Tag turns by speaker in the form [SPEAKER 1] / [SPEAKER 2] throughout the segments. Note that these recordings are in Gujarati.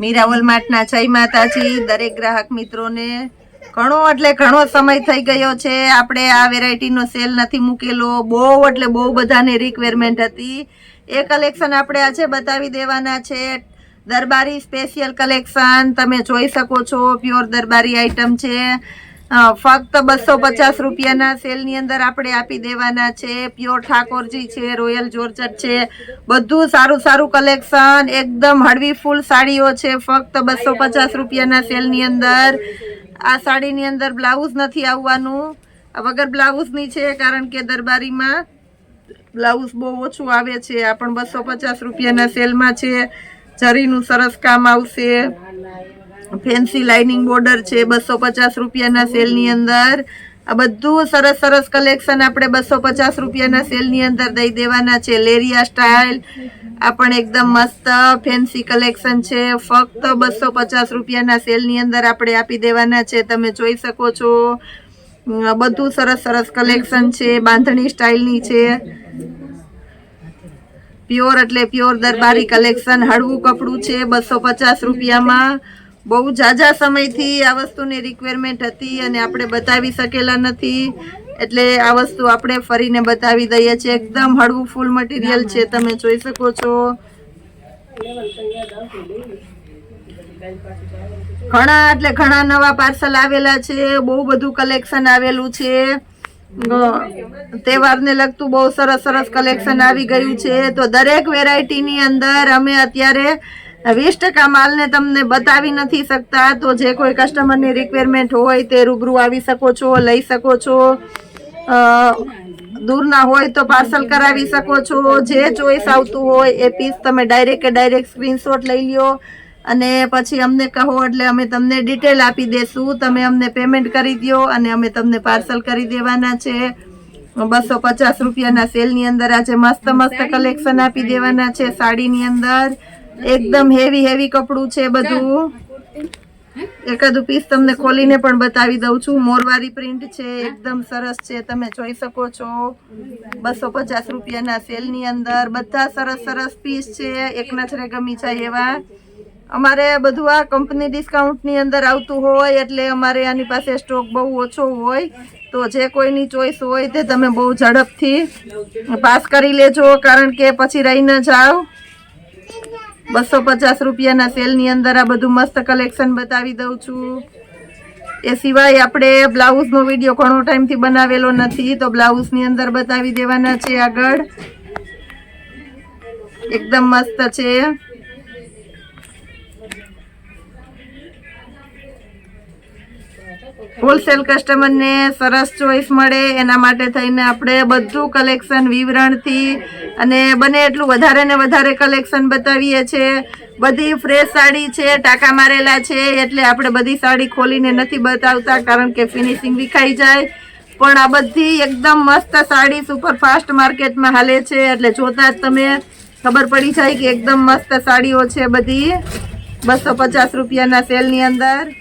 [SPEAKER 1] મીરાવલ માર્ટના જય માતાજી દરેક ગ્રાહક મિત્રોને ઘણો એટલે ઘણો સમય થઈ ગયો છે આપણે આ વેરાયટીનો સેલ નથી મૂકેલો બહુ એટલે બહુ બધાને રિક્વાયરમેન્ટ હતી એ કલેક્શન આપણે આજે બતાવી દેવાના છે દરબારી સ્પેશિયલ કલેક્શન તમે જોઈ શકો છો પ્યોર દરબારી આઈટમ છે ફક્ત 250 રૂપિયાના સેલની અંદર આપણે આપી દેવાના છે પ્યોર ઠાકોરજી છે રોયલ જોર્જટ છે બધું સારું સારું કલેક્શન એકદમ હળવી ફૂલ સાડીઓ છે ફક્ત 250 રૂપિયાના સેલની અંદર આ સાડીની અંદર બ્લાઉઝ નથી આવવાનું વગર બ્લાઉઝની છે કારણ કે દરબારીમાં બ્લાઉઝ બહુ ઓછું આવે છે આ પણ 250 રૂપિયાના સેલમાં છે જરીનું સરસ કામ આવશે ફેન્સી લાઇનિંગ બોર્ડર છે 250 રૂપિયાના સેલની અંદર આ બધું સરસ સરસ કલેક્શન આપણે 250 રૂપિયાના સેલની અંદર દઈ દેવાના છે લેરિયા સ્ટાઇલ આ પણ એકદમ મસ્ત ફેન્સી કલેક્શન છે ફક્ત 250 રૂપિયાના સેલની અંદર આપણે આપી દેવાના છે તમે જોઈ શકો છો બધું સરસ સરસ કલેક્શન છે બાંધણી સ્ટાઇલની છે પ્યોર એટલે પ્યોર દરબારી કલેક્શન હળવું કપડું છે 250 રૂપિયામાં બહુ ઝાઝા સમયથી આ વસ્તુની રિક્વાયરમેન્ટ હતી અને આપણે બતાવી શકેલા નથી એટલે આ વસ્તુ આપણે ફરીને બતાવી દઈએ છીએ એકદમ હળવું ફૂલ મટીરિયલ છે તમે જોઈ શકો છો ઘણા એટલે ઘણા નવા પાર્સલ આવેલા છે બહુ બધું કલેક્શન આવેલું છે તહેવારને લગતું બહુ સરસ સરસ કલેક્શન આવી ગયું છે તો દરેક વેરાયટીની અંદર અમે અત્યારે 20% માલને તમને બતાવી નથી શકતા તો જે કોઈ કસ્ટમરની રિક્વાયરમેન્ટ હોય તે રૂબરૂ આવી શકો છો લઈ શકો છો દૂરના હોય તો પાર્સલ કરાવી શકો છો જે ચોઈસ આવતું હોય એ પીસ તમે ડાયરેક્ટ સ્ક્રીનશોટ લઈ લ્યો અને પછી અમને કહો એટલે અમે તમને ડિટેલ આપી દેશું તમે અમને પેમેન્ટ કરી દો અને અમે તમને પાર્સલ કરી દેવાના છે 250 રૂપિયાના સેલની અંદર આજે મસ્ત મસ્ત કલેક્શન આપી દેવાના છે સાડીની અંદર એકદમ હેવી કપડું છે બધું એકાદું પીસ તમને ખોલીને પણ બતાવી દઉં છું મોરવારી પ્રિન્ટ છે એકદમ સરસ છે તમે જોઈ શકો છો 250 રૂપિયાના સેલની અંદર બધા સરસ સરસ પીસ છે એક નજરે ગમી જાય એવા અમારે બધું આ કંપની ડિસ્કાઉન્ટની અંદર આવતું હોય એટલે અમારે આની પાસે સ્ટોક બહુ ઓછો હોય તો જે કોઈની ચોઈસ હોય તે તમે બહુ ઝડપથી પાસ કરી લેજો કારણ કે પછી રહી ન જાઓ 250 રૂપિયાના સેલની અંદર આ બધું મસ્ત કલેક્શન બતાવી દઉં છું એ સિવાય આપણે બ્લાઉઝનો વિડીયો ઘણો ટાઈમથી બનાવેલો નથી તો બ્લાઉઝની અંદર બતાવી દેવાના છે આગળ એકદમ મસ્ત છે હોલસેલ કસ્ટમરને સરસ ચોઈસ મળે એના માટે થઈને આપણે બધું કલેક્શન વિવરણથી અને બને એટલું વધારે ને વધારે કલેક્શન બતાવીએ છીએ બધી ફ્રેશ સાડી છે ટાંકા મારેલા છે એટલે આપણે બધી સાડી ખોલીને નથી બતાવતા કારણ કે ફિનિશિંગ વિખાઈ જાય પણ આ બધી એકદમ મસ્ત સાડી સુપરફાસ્ટ માર્કેટમાં હાલે છે એટલે જોતા જ તમે ખબર પડી જાય કે એકદમ મસ્ત સાડીઓ છે બધી 250 રૂપિયાના સેલની અંદર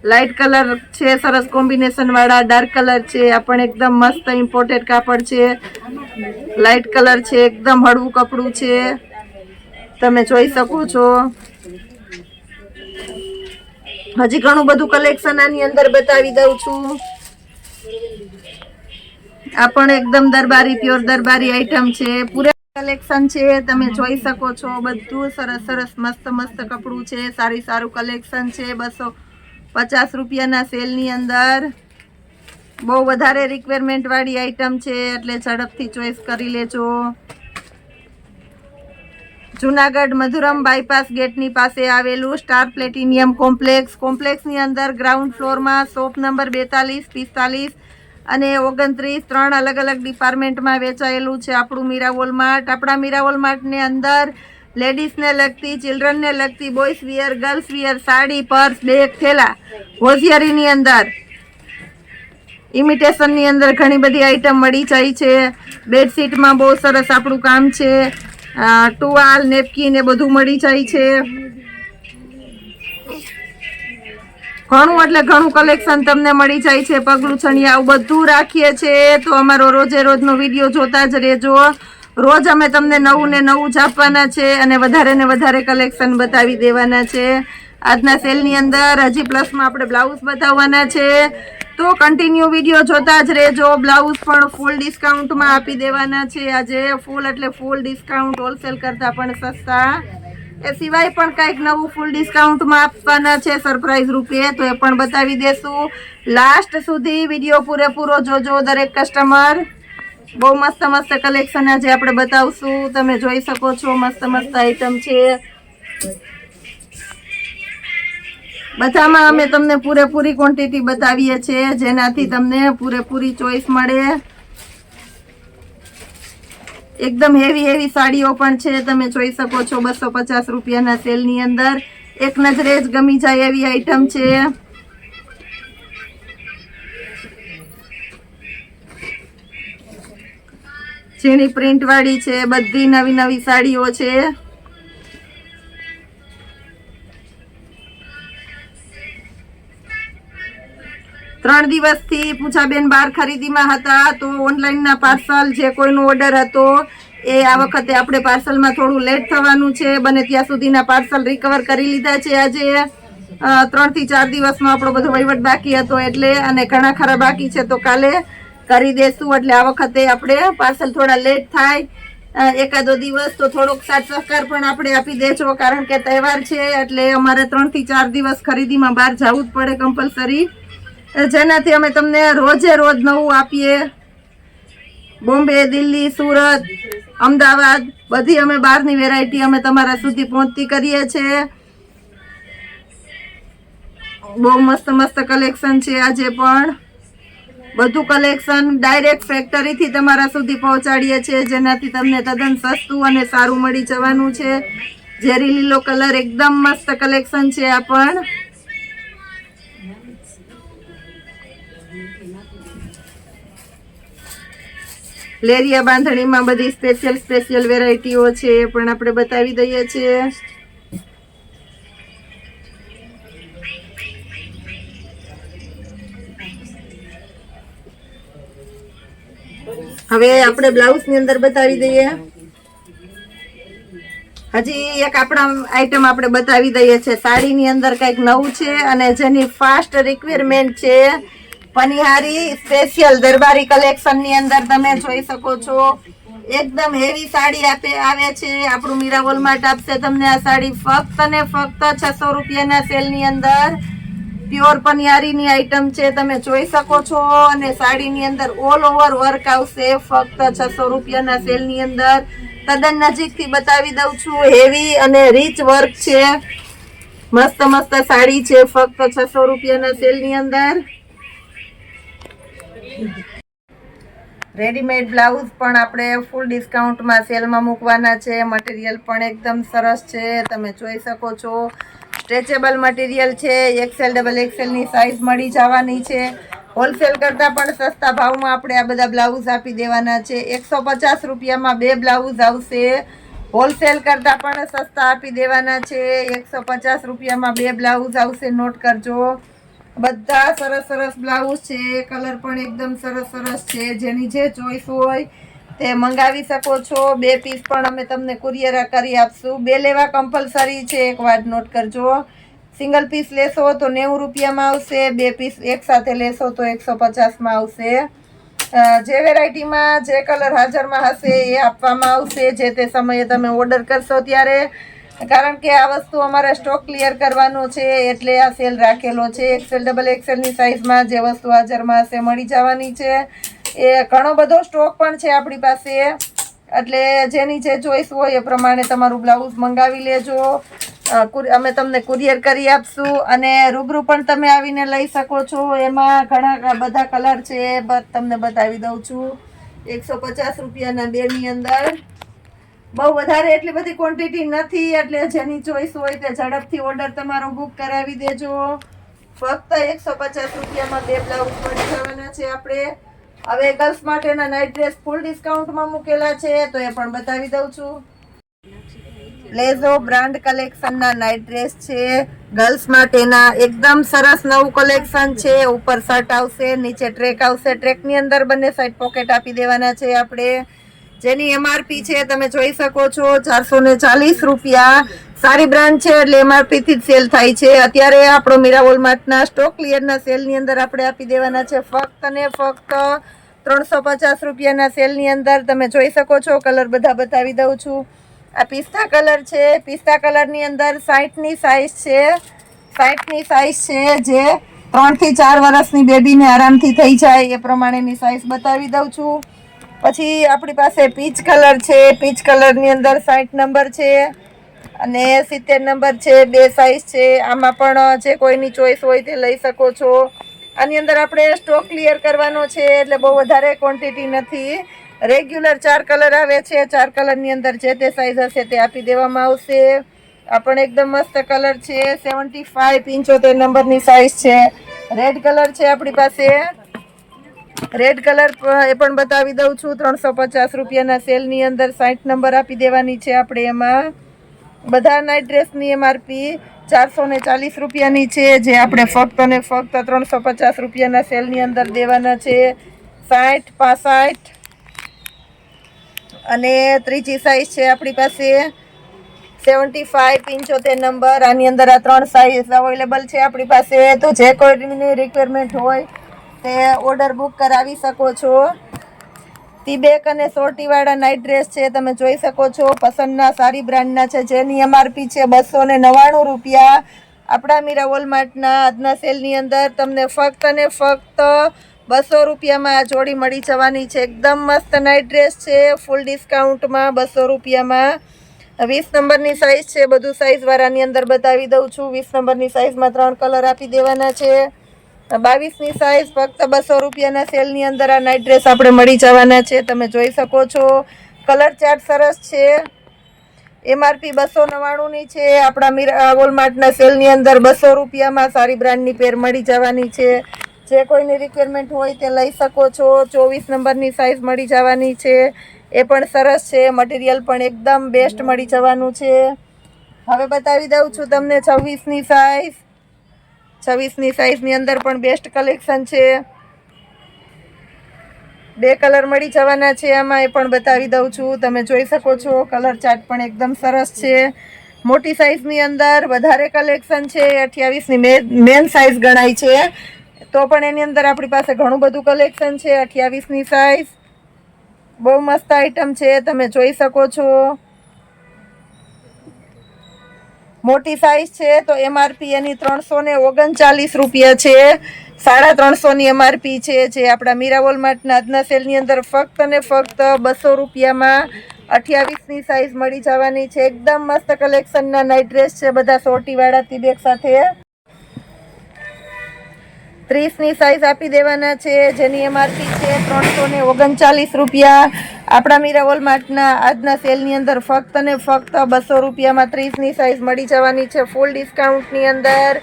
[SPEAKER 1] લાઇટ કલર છે સરસ કોમ્બિનેશન વાળા ડાર્ક કલર છે આ પણ એકદમ મસ્ત ઇમ્પોર્ટેડ કાપડ છે લાઇટ કલર છે એકદમ હળવું કપડું છે તમે જોઈ શકો છો હજી ઘણું બધું કલેક્શન આની અંદર બતાવી દઉં છું આ પણ એકદમ દરબારી પ્યોર દરબારી આઈટમ છે પૂરે કલેક્શન છે તમે જોઈ શકો છો બધું સરસ સરસ મસ્ત કપડું છે સારું કલેક્શન છે 250 રૂપિયાના સેલની અંદર બહુ વધારે રિક્વાયરમેન્ટ વાળી આઈટમ છે એટલે ઝડપથી ચોઈસ કરી લેજો જુનાગઢ મધુરમ બાયપાસ ગેટની પાસે આવેલું સ્ટાર પ્લેટિનિયમ કોમ્પ્લેક્સની અંદર ગ્રાઉન્ડ ફ્લોરમાં શોપ નંબર 42, 45 અને 29 3 અલગ અલગ ડિપાર્ટમેન્ટમાં વેચાયેલું છે આપણું મીરાવોલ માર્ટ આપણા મીરાવોલ માર્ટની અંદર લેડીઝને લગતી ચિલ્ડ્રનને લગતી boys wear girls wear sari purse bag થેલા હોશિયારીની અંદર ઇમિટેશનની અંદર ઘણી બધી આઈટમ મળી જાય છે બેડશીટમાં બહુ સરસ આપણું કામ છે ટુવાલ નેપકિન એ બધું મળી જાય છે ઘણું એટલે ઘણું કલેક્શન તમને મળી જાય છે પગલું છણિયા આવું બધું રાખીએ છીએ તો અમારો રોજે રોજનો વિડીયો જોતા જ રહેજો રોજ અમે તમને નવું ને નવું જ આપવાના છે અને વધારે કલેક્શન બતાવી દેવાના છે. આજના સેલની અંદર હજી પ્લસમાં આપણે બ્લાઉઝ બતાવવાના છે, તો કન્ટિન્યુ વિડીયો જોતા જ રહેજો. બ્લાઉઝ પણ ફૂલ ડિસ્કાઉન્ટમાં આપી દેવાના છે આજે. ફૂલ એટલે ફૂલ ડિસ્કાઉન્ટ, હોલસેલ કરતાં પણ સસ્તા. એ સિવાય પણ કંઈક નવું ફૂલ ડિસ્કાઉન્ટમાં આપવાના છે સરપ્રાઈઝ રૂપે, તો એ પણ બતાવી દેશું. લાસ્ટ સુધી વિડીયો પૂરેપૂરો જોજો દરેક કસ્ટમર. બહુ મસ્ત મસ્ત કલેક્શન આજે આપણે બતાવશું. તમે જોઈ શકો છો મસ્ત મસ્ત આઈટમ છે. બધામાં અમે તમને પૂરેપૂરી ક્વોન્ટિટી બતાવીએ છીએ, જેનાથી તમને પૂરેપૂરી ચોઈસ મળે. એકદમ હેવી સાડીઓ પણ છે, તમે જોઈ શકો છો 250 રૂપિયાના સેલની અંદર. એક નજરે જ ગમી જાય એવી આઈટમ છે. ઝીણી પ્રિન્ટ વાળી છે, બધી નવી સાડીઓ છે. ત્રણ દિવસથી પૂજાબેન બહાર ખરીદીમાં હતા, તો ઓનલાઈનના પાર્સલ જે કોઈનો ઓર્ડર હતો એ આ વખતે આપણે પાર્સલમાં થોડું લેટ થવાનું છે. બને ત્યાં સુધીના પાર્સલ રિકવર કરી લીધા છે આજે. 3 થી 4 દિવસનો આપણો બધો વહીવટ બાકી હતો એટલે, અને ઘણા ખરા બાકી છે તો કાલે કરી દેશું. એટલે આ વખતે આપણે પાર્સલ થોડા લેટ થાય, એકાદો દિવસ તો થોડોક સાથ સહકાર પણ આપણે આપી દેજો, કારણ કે તહેવાર છે એટલે અમારે 3 થી 4 દિવસ ખરીદીમાં બહાર જવું જ પડે કમ્પલસરી, જેનાથી અમે તમને રોજે રોજ નવું આપીએ. બોમ્બે, દિલ્હી, સુરત, અમદાવાદ બધી અમે બહારની વેરાયટી અમે તમારા સુધી પહોંચતી કરીએ છીએ. બહુ મસ્ત કલેક્શન છે આજે પણ. બધું કલેક્શન ડાયરેક્ટ ફેક્ટરીથી તમારા સુધી પહોંચાડીએ છીએ, જેનાથી તમને તદ્દન સસ્તું અને સારું મળી જવાનું છે. ઝેરી લીલો કલર એકદમ મસ્ત કલેક્શન છે આ પણ. લેરિયા બાંધણીમાં બધી સ્પેશિયલ વેરાયટીઓ છે, એ પણ આપણે બતાવી દઈએ છીએ. હવે આપણે બ્લાઉઝ ની અંદર બતાવી દઈએ. હજી એક આપણા આઈટમ આપણે બતાવી દઈએ છે. સાડીની અંદર કંઈક નવું છે અને જેની ફાસ્ટ રિક્વાયરમેન્ટ છે. પનિહારી સ્પેશિયલ દરબારી કલેક્શન ની અંદર તમે જોઈ શકો છો. એકદમ હેવી સાડી આવે છે. આપણું મીરા વોલમાર્ટ આપશે તમને આ સાડી ફક્ત ને ફક્ત 600 રૂપિયાના સેલ ની અંદર. પ્યોર પનિયારીની આઈટમ છે, તમે જોઈ શકો છો. અને સાડીની અંદર ઓલ ઓવર વર્ક આવશે ફક્ત 600 રૂપિયાના સેલની અંદર. તદ્દન નજીકથી બતાવી દઉં છું. હેવી અને રીચ વર્ક છે. મસ્ત સાડી છે ફક્ત 600 રૂપિયાના સેલની અંદર. રેડીમેડ બ્લાઉઝ પણ આપણે ફૂલ ડિસ્કાઉન્ટમાં સેલમાં મૂકવાના છે. મટીરિયલ પણ એકદમ સરસ છે, તમે જોઈ શકો છો. સ્ટ્રેચેબલ મટીરિયલ છે. XL XXL ની સાઈઝ મળી જવાની છે. હોલસેલ કરતાં પણ સસ્તા ભાવમાં આપણે આ બધા બ્લાઉઝ આપી દેવાના છે. 150 રૂપિયામાં 2 બ્લાઉઝ આવશે. હોલસેલ કરતાં પણ સસ્તા આપી દેવાના છે. 150 રૂપિયામાં 2 બ્લાઉઝ આવશે, નોટ કરજો. બધા સરસ બ્લાઉઝ છે. કલર પણ એકદમ સરસ છે. જેની જે ચોઈસ હોય તે મંગાવી શકો છો. 2 પીસ પણ અમે તમને કુરિયર કરી આપશું. 2 લેવા કમ્પલસરી છે, એક વાત નોટ કરજો. સિંગલ પીસ લેશો તો 90 રૂપિયામાં આવશે. 2 પીસ એક સાથે લેશો તો 150માં આવશે. જે વેરાયટીમાં જે કલર હાજરમાં હશે એ આપવામાં આવશે જે તે સમયે તમે ઓર્ડર કરશો ત્યારે, કારણ કે આ વસ્તુ અમારે સ્ટોક ક્લિયર કરવાનો છે એટલે આ સેલ રાખેલો છે. XL XXL ની સાઈઝમાં જે વસ્તુ હાજરમાં હશે મળી જવાની છે. એ ઘણો બધો સ્ટોક પણ છે આપણી પાસે, એટલે જેની જે ચોઈસ હોય એ પ્રમાણે તમારું બ્લાઉઝ મંગાવી લેજો. અમે તમને કુરિયર કરી આપશું અને રૂબરૂ પણ તમે આવીને લઈ શકો છો. એમાં ઘણા બધા કલર છે, તમને બતાવી દઉં છું. 150 રૂપિયાના 2 ની અંદર. બહુ વધારે એટલી બધી ક્વોન્ટિટી નથી, એટલે જેની ચોઈસ હોય તે ઝડપથી ઓર્ડર તમારો બુક કરાવી દેજો. ફક્ત 150 રૂપિયામાં 2 બ્લાઉઝ મળી જવાના છે આપણે. હવે ગર્લ્સ માટેના નાઇટ ડ્રેસ ફૂલ ડિસ્કાઉન્ટમાં મૂકેલા છે, તો એ પણ બતાવી દઉં છું. પ્લેઝો બ્રાન્ડ કલેક્શનના નાઇટ ડ્રેસ છે ગર્લ્સ માટેના. એકદમ સરસ નવું કલેક્શન છે. ઉપર શર્ટ આવશે, નીચે ટ્રેક આવશે. ટ્રેકની અંદર બંને સાઈડ પોકેટ આપી દેવાના છે આપણે. જેની MRP છે તમે જોઈ શકો છો 440 રૂપિયા. સારી બ્રાન્ડ છે એટલે MRP થી જ સેલ થાય છે. અત્યારે આપણો મીરા વોલમાર્ટના સ્ટોક ક્લિયરના સેલની અંદર આપણે આપી દેવાના છે ફક્ત ને ફક્ત 350 રૂપિયાના સેલની અંદર. તમે જોઈ શકો છો, કલર બધા બતાવી દઉં છું. આ પિસ્તા કલર છે. પિસ્તા કલરની અંદર 60ની સાઈઝ છે. 60ની સાઈઝ છે, જે 3 થી 4 વર્ષની બેબીને આરામથી થઈ જાય એ પ્રમાણેની સાઈઝ બતાવી દઉં છું. પછી આપણી પાસે પીચ કલર છે. પીચ કલરની અંદર 60 નંબર છે અને 70 નંબર છે. 2 સાઈઝ છે. આમાં પણ જે કોઈની ચોઈસ હોય તે લઈ શકો છો. આની અંદર આપણે સ્ટોક ક્લિયર કરવાનો છે એટલે બહુ વધારે ક્વોન્ટિટી નથી. રેગ્યુલર 4 કલર આવે છે. 4 કલરની અંદર જે તે સાઈઝ હશે તે આપી દેવામાં આવશે. આ પણ એકદમ મસ્ત કલર છે. 75 75 નંબરની સાઈઝ છે. રેડ કલર છે આપણી પાસે. રેડ કલર એ પણ બતાવી દઉં છું. 350 રૂપિયાના સેલની અંદર 60 નંબર આપી દેવાની છે આપણે. એમાં બધા નાઇટ ડ્રેસની MRP 440 રૂપિયાની છે, જે આપણે ફક્ત અને ફક્ત 350 રૂપિયાના સેલની અંદર દેવાના છે. 60 65 અને ત્રીજી સાઈઝ છે આપણી પાસે 75 75 નંબર. આની અંદર આ 3 સાઈઝ અવેલેબલ છે આપણી પાસે. તો જે કોઈની રિક્વાયરમેન્ટ હોય તે ઓર્ડર બુક કરાવી શકો છો. ટીબેક અને સોટીવાળા નાઇટ ડ્રેસ છે. તમે જોઈ શકો છો, પસંદના સારી બ્રાન્ડના છે, જેની MRP છે 299 રૂપિયા. આપણા મીરા વોલમાર્ટના આજના સેલની અંદર તમને ફક્ત અને ફક્ત 200 રૂપિયામાં આ જોડી મળી જવાની છે. એકદમ મસ્ત નાઇટ ડ્રેસ છે, ફૂલ ડિસ્કાઉન્ટમાં 200 રૂપિયામાં. 20 નંબરની સાઈઝ છે. બધું સાઈઝવાળાની અંદર બતાવી દઉં છું. 20 નંબરની સાઈઝમાં 3 કલર આપી દેવાના છે. 22ની સાઈઝ ફક્ત 200 રૂપિયાના સેલની અંદર આ નાઇટ ડ્રેસ આપણે મળી જવાના છે. તમે જોઈ શકો છો, કલર ચાર્ટ સરસ છે. MRP 299ની છે. આપણા મીરા વોલમાર્ટના સેલની અંદર 200 રૂપિયામાં સારી બ્રાન્ડની પેર મળી જવાની છે. જે કોઈની રિક્વાયરમેન્ટ હોય તે લઈ શકો છો. 24 નંબરની સાઈઝ મળી જવાની છે. એ પણ સરસ છે. મટીરિયલ પણ એકદમ બેસ્ટ મળી જવાનું છે. હવે બતાવી દઉં છું તમને 26ની સાઈઝ. 26ની સાઈઝની અંદર પણ બેસ્ટ કલેક્શન છે. 2 કલર મળી જવાના છે આમાં. એ પણ બતાવી દઉં છું. તમે જોઈ શકો છો, કલર ચાર્ટ પણ એકદમ સરસ છે. મોટી સાઈઝની અંદર વધારે કલેક્શન છે. 28ની મેન સાઈઝ ગણાય છે, તો પણ એની અંદર આપણી પાસે ઘણું બધું કલેક્શન છે. 28ની સાઈઝ બહુ મસ્ત આઈટમ છે. તમે જોઈ શકો છો, મોટી સાઈઝ છે. તો MRP એની 339 રૂપિયા છે. 350ની MRP છે, જે આપણા મીરા વોલમાર્ટના આજના સેલની અંદર ફક્ત અને ફક્ત 200 રૂપિયામાં 28ની સાઈઝ મળી જવાની છે. એકદમ મસ્ત કલેક્શનના નાઇટ ડ્રેસ છે, બધા સોટીવાળા તીબેક સાથે. 30ની સાઈઝ આપી દેવાના છે, જેની MRP છે 339 રૂપિયા. આપણા મીરા વોલમાર્ટના આજના સેલની અંદર ફક્ત અને ફક્ત 200 રૂપિયામાં 30ની સાઈઝ મળી જવાની છે, ફૂલ ડિસ્કાઉન્ટની અંદર.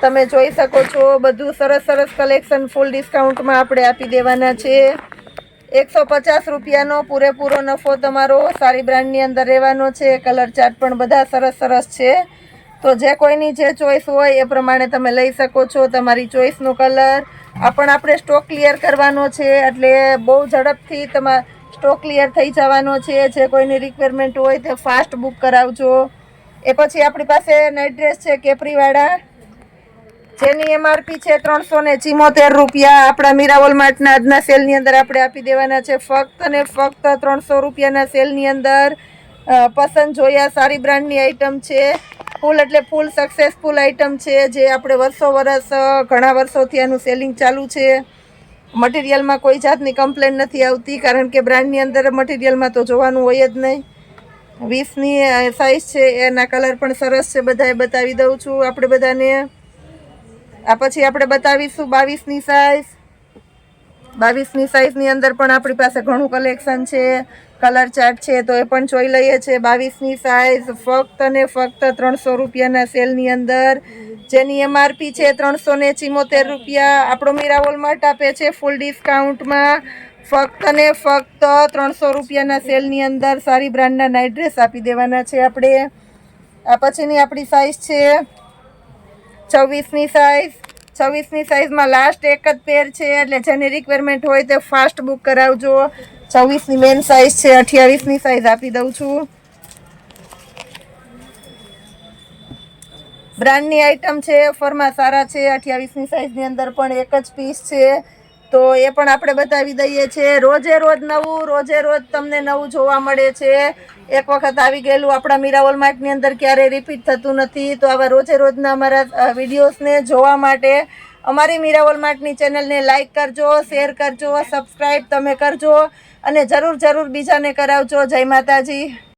[SPEAKER 1] તમે જોઈ શકો છો, બધું સરસ સરસ કલેક્શન ફૂલ ડિસ્કાઉન્ટમાં આપણે આપી દેવાના છે. 150 રૂપિયાનો પૂરેપૂરો નફો તમારો સારી બ્રાન્ડની અંદર રહેવાનો છે. કલર ચાર્ટ પણ બધા સરસ સરસ છે. તો જે કોઈની જે ચોઈસ હોય એ પ્રમાણે તમે લઈ શકો છો. તમારી ચોઈસનો કલર આપણે સ્ટોક ક્લિયર કરવાનો છે, એટલે બહુ ઝડપથી તમારે સ્ટોક ક્લિયર થઈ જવાનો છે. જે કોઈની રિક્વાયરમેન્ટ હોય તે ફાસ્ટ બુક કરાવજો. એ પછી આપણી પાસે નાઇટ ડ્રેસ છે કેપરીવાળા, જેની MRP છે 374 રૂપિયા. આપણા મીરા વોલમાર્ટના આજના સેલની અંદર આપણે આપી દેવાના છે ફક્ત અને ફક્ત 300 રૂપિયાના સેલની અંદર. પસંદ જોયા સારી બ્રાન્ડની આઈટમ છે. ફૂલ એટલે ફૂલ સક્સેસફુલ આઈટમ છે, જે આપણે ઘણા વર્ષોથી આનું સેલિંગ ચાલુ છે. મટીરિયલમાં કોઈ જાતની કમ્પ્લેન નથી આવતી, કારણ કે બ્રાન્ડની અંદર મટીરિયલમાં તો જોવાનું હોય જ નહીં. 20ની સાઈઝ છે. એના કલર પણ સરસ છે, બધાએ બતાવી દઉં છું આપણે બધાને. આ પછી આપણે બતાવીશું 22ની સાઈઝ. 22ની સાઈઝની અંદર પણ આપણી પાસે ઘણું કલેક્શન છે. કલર ચાર્ટ છે તો એ પણ જોઈ લઈએ છીએ. 22ની સાઈઝ ફક્ત અને ફક્ત 300 રૂપિયાના સેલની અંદર, જેની MRP છે 374 રૂપિયા. આપણો મીરા વોલમાર્ટ આપે છે ફૂલ ડિસ્કાઉન્ટમાં ફક્ત અને ફક્ત 300 રૂપિયાના સેલની અંદર સારી બ્રાન્ડના નાઇટ ડ્રેસ આપી દેવાના છે આપણે. આ પછીની આપણી સાઈઝ છે 24ની સાઈઝ. 24ની સાઈઝમાં લાસ્ટ એક જ પેર છે, એટલે જેની રિક્વાયરમેન્ટ હોય તે ફાસ્ટ બુક કરાવજો. 24ની મેન સાઈઝ છે, 28ની સાઈઝ આપી દઉં છું. બ્રાન્ડની આઈટમ છે, ઓફરમાં સારા છે. 28ની સાઈઝની અંદર પણ એક જ પીસ છે, તો એ પણ આપણે બતાવી દઈએ છીએ. રોજે રોજ નવું, રોજે રોજ તમને નવું જોવા મળે છે. એક વખત આવી ગયેલું આપણા મીરાવોલ માર્ટની અંદર ક્યારેય રિપીટ થતું નથી. તો આવા રોજે રોજના અમારા વિડીયોઝને જોવા માટે અમારી મીરાવોલ માર્ટની ચેનલને લાઈક કરજો, શેર કરજો, સબસ્ક્રાઈબ તમે કરજો અને જરૂર બીજાને કરાવજો. જય માતાજી.